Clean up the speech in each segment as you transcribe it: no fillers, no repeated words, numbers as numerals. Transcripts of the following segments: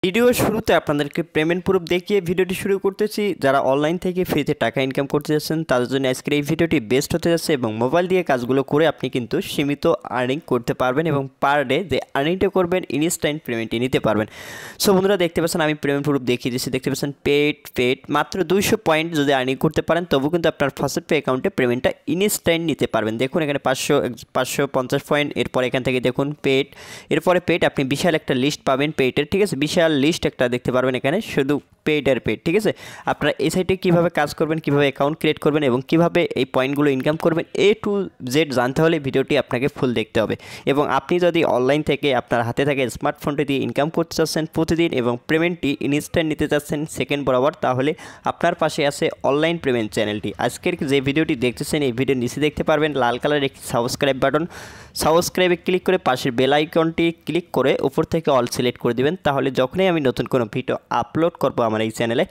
Video শুরুতে আপনাদেরকে payment proof দেখিয়ে ভিডিওটি শুরু করতেছি। যারা অনলাইন থেকে ফ্রিতে টাকা ইনকাম করতে যাচ্ছেন তাদের জন্য আজকের এই ভিডিওটি বেস্ট হতে যাচ্ছে এবং মোবাইল দিয়ে কাজগুলো করে আপনি কিন্তু সীমিত আর্নিং করতে পারবেন এবং পার ডে যে আর্নিংটা করবেন ইনস্ট্যান্ট পেমেন্টই নিতে পারবেন। সো বন্ধুরা দেখতে পাচ্ছেন আমি পেমেন্ট প্রুফ দেখিয়ে দিচ্ছি। দেখতে পাচ্ছেন পেড মাত্র 200 পয়েন্ট যদি আর্নিং করতে পারেন তবু কিন্তু আপনার Faucetpay অ্যাকাউন্টে পেমেন্টটা ইনস্ট্যান্ট নিতে পারবেন। দেখুন এখানে 550 পয়েন্ট, এরপর এখান থেকে দেখুন পেড, এরপরে পেড আপনি বিশাল একটা লিস্ট পাবেন পেডের, ঠিক আছে, বিশাল লিস্ট একটা দেখতে পারবেন এখানে শুধু পেড আর পেড, ঠিক আছে। আপনারা এই সাইটে কীভাবে কাজ করবেন, কীভাবে অ্যাকাউন্ট ক্রিয়েট করবেন এবং কীভাবে এই পয়েন্টগুলো ইনকাম করবেন A to Z জানতে হলে ভিডিওটি আপনাকে ফুল দেখতে হবে। এবং আপনি যদি অনলাইন থেকে আপনার হাতে থাকে স্মার্টফোনটি দিয়ে ইনকাম করতে চাচ্ছেন প্রতিদিন এবং পেমেন্টটি ইনস্ট্যান্ট নিতে চাচ্ছেন সেকেন্ড বরাবর, তাহলে আপনার পাশে আছে অনলাইন পেমেন্ট চ্যানেলটি। আজকের যে ভিডিওটি দেখতেছেন এই ভিডিওর নিচে দেখতে পারবেন লাল কালারের একটি সাবস্ক্রাইব বাটন, সাবস্ক্রাইবে ক্লিক করে পাশের বেল আইকনটি ক্লিক করে উপর থেকে অল সিলেক্ট করে দিবেন। তাহলে যখনই আমি নতুন কোনো ভিডিও আপলোড করব আমার এই চ্যানেলে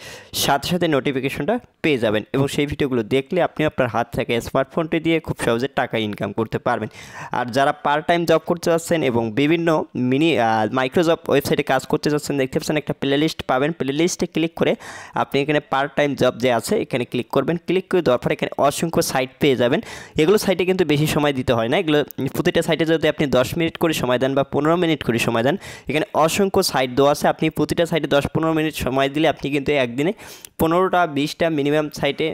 সাথে সাথে নোটিফিকেশনটা পেয়ে যাবেন এবং সেই ভিডিওগুলো দেখলে আপনি আপনার হাত থেকে স্মার্টফোনটি দিয়ে খুব সহজে টাকা ইনকাম করতে পারবেন। আর যারা পার্ট টাইম জব করতে যাচ্ছেন এবং বিভিন্ন মাইক্রোজব ওয়েবসাইটে কাজ করতে যাচ্ছেন দেখতে পাচ্ছেন একটা প্লেলিস্ট পাবেন। প্লেলিস্টে ক্লিক করে আপনি এখানে পার্ট টাইম জব যে আছে এখানে ক্লিক করবেন। ক্লিক করে দেওয়ার পর এখানে অসংখ্য সাইট পেয়ে যাবেন। এগুলো সাইটে কিন্তু বেশি সময় দিতে হয় না, এগুলো প্রতিটা সাইটে যদি আপনি 10 মিনিট করে সময় দেন বা 15 মিনিট করে সময় দেন, এখানে অসংখ্য সাইট দেওয়া আছে। আপনি প্রতিটা সাইটে 10-15 মিনিট সময় দিলে আপনি কিন্তু একদিনে 15টা 20টা মিনিমাম সাইটে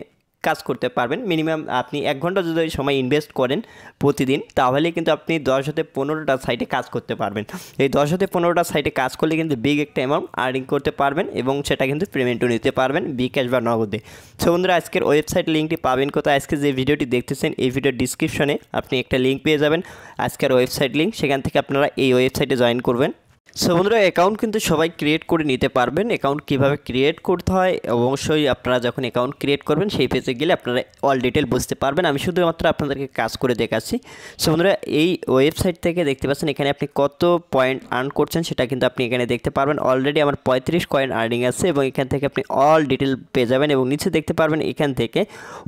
কাজ করতে পারবেন। মিনিমাম আপনি 1 ঘন্টা যদি সময় ইনভেস্ট করেন প্রতিদিন তাহলে কিন্তু আপনি 10 হতে 15টা সাইটে কাজ করতে পারবেন। এই 10 হতে 15টা সাইটে কাজ করলে কিন্তু বিগ একটা অ্যামাউন্ট আর্নিং করতে পারবেন এবং সেটা কিন্তু পেমেন্টও নিতে পারবেন বিকাশ বা নগদে। সো বন্ধুরা আজকের ওয়েবসাইট লিঙ্কটি পাবেন কোথায়? আজকে যে ভিডিওটি দেখতেছেন এই ভিডিওর ডিসক্রিপশনে আপনি একটা লিঙ্ক পেয়ে যাবেন আজকের ওয়েবসাইট লিঙ্ক, সেখান থেকে আপনারা এই ওয়েবসাইটে জয়েন করবেন। সো বন্ধুরা অ্যাকাউন্ট কিন্তু সবাই ক্রিয়েট করে নিতে পারবেন। অ্যাকাউন্ট কীভাবে ক্রিয়েট করতে হয় অবশ্যই আপনারা যখন অ্যাকাউন্ট ক্রিয়েট করবেন সেই পেজে গেলে আপনারা অল ডিটেল বুঝতে পারবেন। আমি শুধুমাত্র আপনাদেরকে কাজ করে দেখাচ্ছি। সো বন্ধুরা এই ওয়েবসাইট থেকে দেখতে পাচ্ছেন এখানে আপনি কত পয়েন্ট আর্ন করছেন সেটা কিন্তু আপনি এখানে দেখতে পারবেন। অলরেডি আমার 35 কয়েন আর্নিং আছে এবং এখান থেকে আপনি অল ডিটেল পেয়ে যাবেন এবং নিচে দেখতে পারবেন এখান থেকে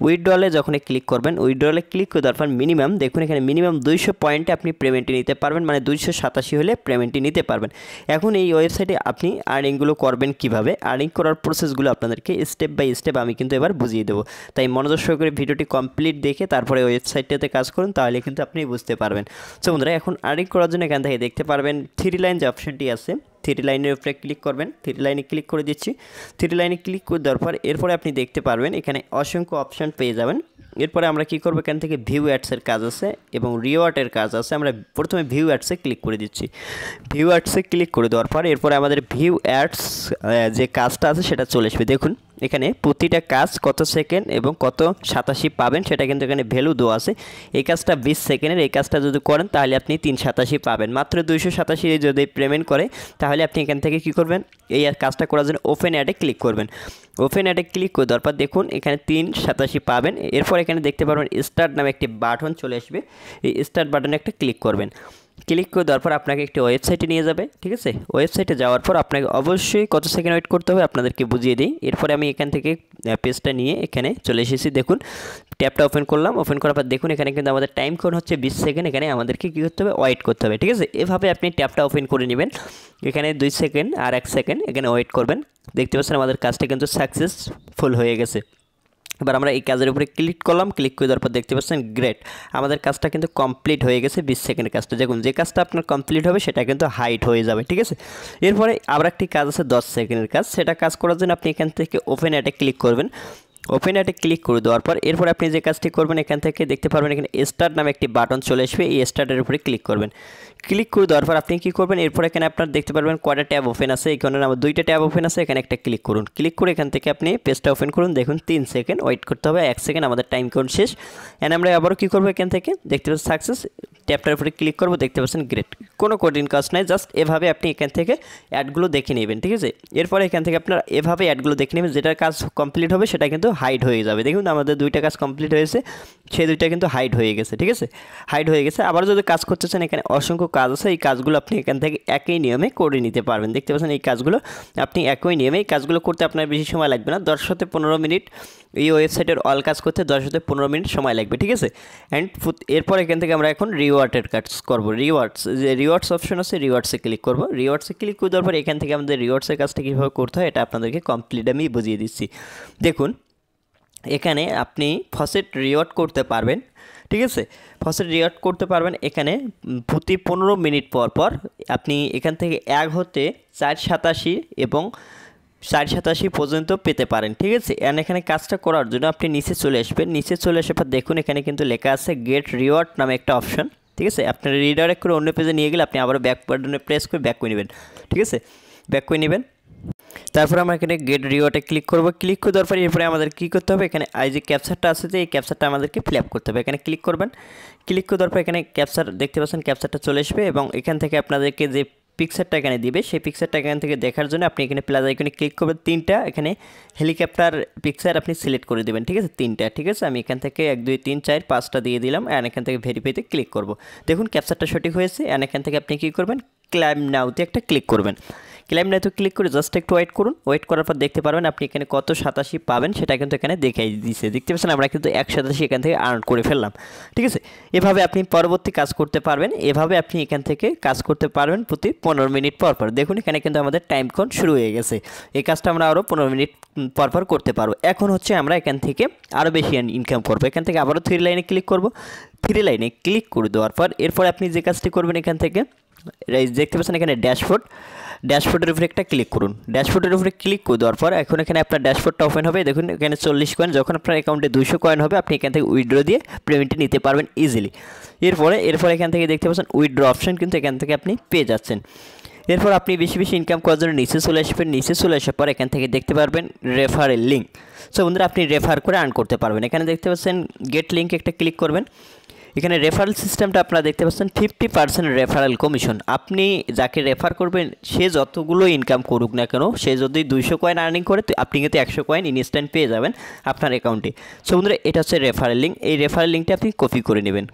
উইথড্রলে যখন ক্লিক করবেন, উইথড্রলে ক্লিক করে দেওয়ার পর মিনিমাম দেখুন এখানে মিনিমাম 200 পয়েন্টে আপনি পেমেন্টটি নিতে পারবেন, মানে 287 হলে পেমেন্টটি নিতে পারবেন। এখন এই ওয়েবসাইটে আপনি আর্নিংগুলো করবেন কিভাবে, আর্নিং করার প্রসেসগুলো আপনাদেরকে স্টেপ বাই স্টেপ আমি কিন্তু এবার বুঝিয়ে দেবো। তাই মনোযোগ সহকারে ভিডিওটি কমপ্লিট দেখে তারপরে ওয়েবসাইটটাতে কাজ করুন, তাহলে কিন্তু আপনি বুঝতে পারবেন। সো বন্ধুরা এখন আর্নিং করার জন্য এখান থেকে দেখতে পারবেন 3 লাইন যে অপশনটি আছে, 3 লাইনের উপরে ক্লিক করবেন। 3 লাইনে ক্লিক করে দিচ্ছি। 3 লাইনে ক্লিক করে দেওয়ার পর এরপরে আপনি দেখতে পারবেন এখানে অসংখ্য অপশন পেয়ে যাবেন। এরপরে আমরা কি করব, এখান থেকে ভিউ অ্যাডসের কাজ আছে এবং রিওয়ার্ডের কাজ আছে। আমরা প্রথমে ভিউ অ্যাডসে ক্লিক করে দিচ্ছি। ভিউ অ্যাডসে ক্লিক করে দেওয়ার পর এরপরে আমাদের ভিউ অ্যাডস যে কাজটা আছে সেটা চলে আসবে। দেখুন এখানে প্রতিটা কাজ কত সেকেন্ড এবং কত 87 পাবেন সেটা কিন্তু এখানে ভ্যালু দেওয়া আছে। এই কাজটা 20 সেকেন্ডের, এই কাজটা যদি করেন তাহলে আপনি 387 পাবেন। মাত্র 287 যদি পেমেন্ট করে তাহলে আপনি এখান থেকে কি করবেন, এই কাজটা করার জন্য ওপেন অ্যাডে ক্লিক করবেন। ওপেন অ্যাডে ক্লিক করে দেওয়ার পর দেখুন এখানে 387 পাবেন। এরপর এখানে দেখতে পারবেন স্টার্ট নামে একটি বাটন চলে আসবে, এই স্টার্ট বাটনে একটা ক্লিক করবেন। ক্লিক করে দেওয়ার পর আপনাকে একটি ওয়েবসাইটে নিয়ে যাবে, ঠিক আছে। ওয়েবসাইটে যাওয়ার পর আপনাকে অবশ্যই কত সেকেন্ড ওয়েট করতে হবে আপনাদেরকে বুঝিয়ে দিই। এরপরে আমি এখান থেকে পেজটা নিয়ে এখানে চলে এসেছি। দেখুন ট্যাবটা ওপেন করলাম, ওপেন করার পর দেখুন এখানে কিন্তু আমাদের টাইম কোড হচ্ছে 20 সেকেন্ড। এখানে আমাদেরকে কী করতে হবে, ওয়েট করতে হবে, ঠিক আছে। এভাবে আপনি ট্যাবটা ওপেন করে নেবেন। এখানে 2 সেকেন্ড আর 1 সেকেন্ড এখানে ওয়েট করবেন। দেখতে পাচ্ছেন আমাদের কাজটা কিন্তু সাকসেসফুল হয়ে গেছে। এবার আমরা এই কাজের উপরে ক্লিক করলাম, ক্লিক করে দেওয়ার পর দেখতে পাচ্ছেন গ্রেট, আমাদের কাজটা কিন্তু কমপ্লিট হয়ে গেছে। 20 সেকেন্ডের কাজটা দেখুন, যে কাজটা আপনার কমপ্লিট হবে সেটা কিন্তু হাইড হয়ে যাবে, ঠিক আছে। এরপরে আবার একটি কাজ আছে 10 সেকেন্ডের কাজ, সেটা কাজ করার জন্য আপনি এখান থেকে ওপেন অ্যাডে ক্লিক করবেন। ওপেন অ্যাডে ক্লিক করে দেওয়ার পর এরপর আপনি যে কাজটি করবেন এখান থেকে দেখতে পারবেন এখানে স্টার্ট নামে একটি বাটন চলে আসবে, এই স্টার্টের উপরে ক্লিক করবেন। ক্লিক করে দেওয়ার পর আপনি কী করবেন, এরপর এখানে আপনার দেখতে পারবেন কয়টা ট্যাব ওপেন আছে, এখানে আমার 2টা ট্যাব ওপেন আছে, এখানে একটা ক্লিক করুন। ক্লিক করে এখান থেকে আপনি পেজটা ওপেন করুন। দেখুন 3 সেকেন্ড ওয়েট করতে হবে, 1 সেকেন্ড আমাদের টাইম কাউন্ট শেষ। এন্ড আমরা আবারও কী করবো, এখান থেকে দেখতে পাচ্ছেন সাকসেস, ট্যাবটার উপরে ক্লিক করবো, দেখতে পাচ্ছেন গ্রেট। কোনো কঠিন কাজ নাই, জাস্ট এভাবে আপনি এখান থেকে অ্যাডগুলো দেখে নেবেন, ঠিক আছে। এরপরে এখান থেকে আপনারা এভাবে অ্যাডগুলো দেখে নেবেন, যেটার কাজ কমপ্লিট হবে সেটা কিন্তু হাইড হয়ে যাবে। দেখুন আমাদের 2টা কাজ কমপ্লিট হয়েছে, সেই 2টা কিন্তু হাইড হয়ে গেছে, ঠিক আছে, হাইড হয়ে গেছে। আবার যদি কাজ করতে চান এখানে অসংখ্য কাজ আছে এই কাজগুলো আপনি এখান থেকে একই নিয়মে করে নিতে পারবেন। দেখতে পাচ্ছেন এই কাজগুলো আপনি একই নিয়মে এই কাজগুলো করতে আপনার বেশি সময় লাগবে না, 10 থেকে 15 মিনিট এই ওয়েবসাইটের অল কাজ করতে 10 থেকে 15 মিনিট সময় লাগবে, ঠিক আছে। অ্যান্ড এরপর এখান থেকে আমরা এখন রিওয়ার্ডের কাজ করব। রিওয়ার্ডস অপশন আছে, রিওয়ার্ডসে ক্লিক করব। রিওয়ার্ডসে ক্লিক করে দেওয়ার পর এখান থেকে আমাদের রিওয়ার্ডসের কাজটা কীভাবে করতে হয় এটা আপনাদেরকে কমপ্লিট আমি বুঝিয়ে দিচ্ছি। দেখুন এখানে আপনি ফসেট রিওয়ার্ড করতে পারবেন, ঠিক আছে। ফসেট রিওয়ার্ড করতে পারবেন এখানে প্রতি 15 মিনিট পর পর আপনি এখান থেকে 1 হতে 487 এবং 487 পর্যন্ত পেতে পারেন, ঠিক আছে। অ্যান্ড এখানে কাজটা করার জন্য আপনি নিচে চলে আসবেন। নিচে চলে আসার পর দেখুন এখানে কিন্তু লেখা আছে গেট রিওয়ার্ড নামে একটা অপশন, ঠিক আছে। আপনার রিডাইরেক্ট করে অন্য পেজে নিয়ে গেলে আপনি আবার ব্যাক বাটনে প্রেস করে ব্যাক করে নেবেন, ঠিক আছে। ব্যাক করে নেবেন, তারপর আমরা এখানে গেট রিওয়ার্ডে ক্লিক করব। ক্লিক করে দেওয়ার পরে এরপরে আমাদের কী করতে হবে, এখানে এই যে ক্যাপচারটা আছে যে এই ক্যাপচারটা আমাদেরকে ফিল আপ করতে হবে। এখানে ক্লিক করবেন। ক্লিক করে দেওয়ার পর এখানে ক্যাপচার দেখতে পাচ্ছেন, ক্যাপচারটা চলে আসবে এবং এখান থেকে আপনাদেরকে যে পিকচারটা এখানে দিবে সেই পিকচারটা এখান থেকে দেখার জন্য আপনি এখানে প্লাস আইকনে ক্লিক করবেন। 3টা এখানে হেলিকপ্টার পিকচার আপনি সিলেক্ট করে দেবেন, ঠিক আছে। 3টা, ঠিক আছে। আমি এখান থেকে 1 2 3 4 5টা দিয়ে দিলাম অ্যান্ড এখান থেকে ভেরিফাইতে ক্লিক করব। দেখুন ক্যাপচারটা সঠিক হয়েছে অ্যান্ড এখান থেকে আপনি কী করবেন, ক্লাইম নাওতে একটা ক্লিক করবেন। ক্লাইম নাওতে ক্লিক করে জাস্ট একটু ওয়েট করুন। ওয়েট করার পর দেখতে পারবেন আপনি এখানে কত 87 পাবেন সেটা কিন্তু এখানে দেখাই দিয়েছে। দেখতে পাচ্ছেন আমরা কিন্তু 187 এখান থেকে আর্ন করে ফেললাম, ঠিক আছে। এভাবে আপনি পরবর্তী কাজ করতে পারবেন, এভাবে আপনি এখান থেকে কাজ করতে পারবেন প্রতি 15 মিনিট পর পর। দেখুন এখানে কিন্তু আমাদের টাইম কাউন্ট শুরু হয়ে গেছে। এই কাজটা আমরা আরও 15 মিনিট পর পর করতে পারবো। এখন হচ্ছে আমরা এখান থেকে আরও বেশি ইনকাম করবো। এখান থেকে আবারও 3 লাইনে ক্লিক করব। 3 লাইনে ক্লিক করে দেওয়ার পর এরপর আপনি যে কাজটি করবেন এখান থেকে দেখতে পাচ্ছেন এখানে ড্যাশবোর্ডের উপরে একটা ক্লিক করুন। ড্যাশবোর্ডের উপরে ক্লিক করে দেওয়ার পর এখন এখানে আপনার ড্যাশবোর্ডটা ওপেন হবে। দেখুন এখানে 40 কয়েন, যখন আপনার অ্যাকাউন্টে 200 কয়েন হবে আপনি এখান থেকে উইথড্র দিয়ে পেমেন্টটি নিতে পারবেন ইজিলি। এরপরে এখান থেকে দেখতে পাচ্ছেন উইথড্র অপশন কিন্তু এখান থেকে আপনি পেয়ে যাচ্ছেন। এরপর আপনি বেশি বেশি ইনকাম করার জন্য নিচে চলে আসবেন। নিচে চলে আসার পর এখান থেকে দেখতে পারবেন রেফারেল লিঙ্ক। সো বন্ধুরা আপনি রেফার করে আর্ন করতে পারবেন। এখানে দেখতে পাচ্ছেন গেট লিঙ্ক একটা ক্লিক করবেন। এখানে রেফারেল সিস্টেমটা আপনারা দেখতে পাচ্ছেন 50% রেফারেল কমিশন। আপনি যাকে রেফার করবেন সে যতগুলো ইনকাম করুক না কেন, সে যদি 200 কয়েন আর্নিং করে তো আপনি কিন্তু 100 কয়েন ইনস্ট্যান্ট পেয়ে যাবেন আপনার অ্যাকাউন্টে। সো বন্ধুরা এটা হচ্ছে রেফারেল লিঙ্ক। এই রেফারেল লিঙ্কটা আপনি কপি করে নেবেন।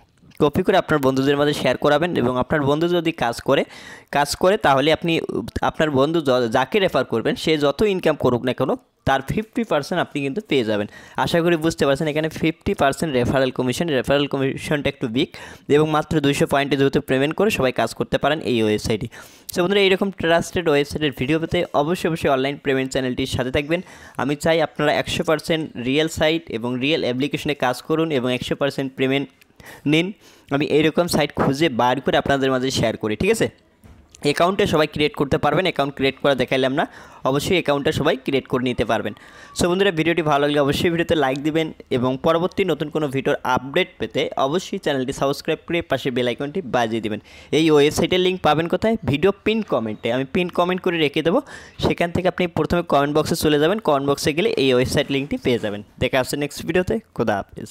কপি করে আপনার বন্ধুদের মাঝে শেয়ার করাবেন এবং আপনার বন্ধু যদি কাজ করে তাহলে আপনি আপনার বন্ধু যাকে রেফার করবেন সে যত ইনকাম করুক না কেন তার 50% আপনি কিন্তু পেয়ে যাবেন। আশা করি বুঝতে পারছেন এখানে 50% রেফারেল কমিশনটা একটু বিগ এবং মাত্র 200 পয়েন্টে যেহেতু পেমেন্ট করে সবাই কাজ করতে পারেন এই ওয়েবসাইটে। সো বন্ধুরা এইরকম ট্রাস্টেড ওয়েবসাইটের ভিডিও পেতে অবশ্যই অনলাইন পেমেন্ট চ্যানেলটির সাথে থাকবেন। আমি চাই আপনারা 100% রিয়েল সাইট এবং রিয়েল অ্যাপ্লিকেশনে কাজ করুন এবং 100% পেমেন্ট নিন। আমি এইরকম সাইট খুঁজে বার করে আপনাদের মাঝে শেয়ার করি, ঠিক আছে। অ্যাকাউন্টে সবাই ক্রিয়েট করতে পারবেন। অ্যাকাউন্ট ক্রিয়েট করা দেখাইলাম না, অবশ্যই অ্যাকাউন্টে সবাই ক্রিয়েট করে নিতে পারবেন। সো বন্ধুরা ভিডিওটি ভালো লাগলে অবশ্যই ভিডিওতে লাইক দিবেন এবং পরবর্তী নতুন কোনো ভিডিওর আপডেট পেতে অবশ্যই চ্যানেলটি সাবস্ক্রাইব করে পাশে বেল আইকনটি বাজিয়ে দিবেন। এই ওয়েবসাইটের লিঙ্ক পাবেন কোথায়, ভিডিও পিন কমেন্টে আমি পিন কমেন্ট করে রেখে দেবো। সেখান থেকে আপনি প্রথমে কমেন্ট বক্সে চলে যাবেন, কমেন্ট বক্সে গেলে এই ওয়েবসাইট লিঙ্কটি পেয়ে যাবেন। দেখা আসছে নেক্সট ভিডিওতে। খোদা হাফেজ।